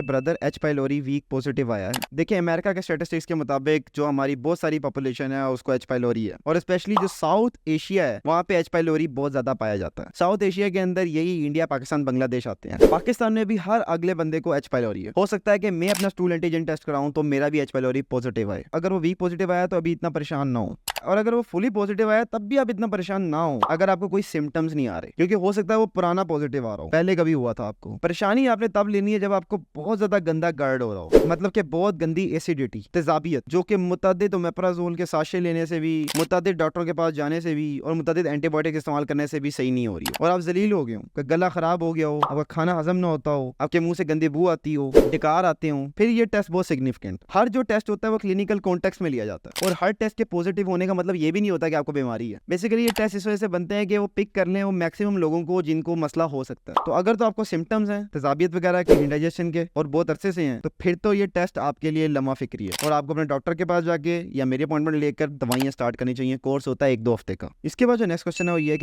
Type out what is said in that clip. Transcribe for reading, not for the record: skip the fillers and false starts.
Brother H pylori weak positive आया है। देखिए अमेरिका के स्टैटिस्टिक्स के मुताबिक जो हमारी बहुत सारी पॉपुलेशन है उसको एच पाइलोरी है, और स्पेशली जो साउथ एशिया है वहाँ पे एच पाइलोरी बहुत ज्यादा पाया जाता है। साउथ एशिया के अंदर यही इंडिया, पाकिस्तान, बांग्लादेश आते हैं। पाकिस्तान में भी हर अगले बंदे को एच पाइलोरी है। हो सकता है कि मैं अपना स्टूल एंटीजन टेस्ट कराऊं तो मेरा भी एच पाइलोरी पॉजिटिव आए। अगर वो वीक पॉजिटिव आया तो अभी इतना परेशान ना हो, और अगर वो फुली पॉजिटिव आया तब भी आप इतना परेशान ना हो अगर आपको कोई सिम्टम्स नहीं आ रहे, क्योंकि हो सकता है वो पुराना पॉजिटिव आ रहा हो, पहले कभी हुआ था आपको। परेशानी आपने तब लेनी है जब आपको बहुत ज्यादा गंदा गर्ड हो रहा हो, मतलब कि बहुत गंदी एसिडिटी, तेजाबियत, जो कि मुतअद्दिद ओमेप्राजोल के साशे लेने से भी, मुतअद्दिद डॉक्टरों के पास जाने से भी और मुतअद्दिद एंटीबायोटिक इस्तेमाल करने से भी सही नहीं हो रही हो, और आप जलील हो गए हो, गला खराब हो गया हो, आपका खाना हजम ना होता हो, आपके मुंह से गंदी बू आती हो, डकार आते हो, फिर ये टेस्ट बहुत सिग्निफिकेंट। हर जो टेस्ट होता है वो क्लिनिकल कॉन्टेक्स्ट में लिया जाता है, और हर टेस्ट के पॉजिटिव होने का मतलब ये भी नहीं होता कि आपको बीमारी है। बेसिकली ये टेस्ट इस वजह से बनते हैं कि वो पिक कर लें वो मैक्सिमम लोगों को जिनको मसला हो सकता है। तो अगर तो आपको सिम्टम्स हैं तेजाबियत वगैरह के, इंडाइजेशन के, और बहुत अरसे से हैं, तो फिर तो ये टेस्ट आपके लिए लम्हा फिक्री है, और आपको अपने डॉक्टर के पास जाके या मेरी अपॉइंटमेंट लेकर दवाइयां स्टार्ट करनी चाहिए। कोर्स होता है 1-2 हफ्ते का। इसके बाद जो नेक्स्ट क्वेश्चन है वो ये है कि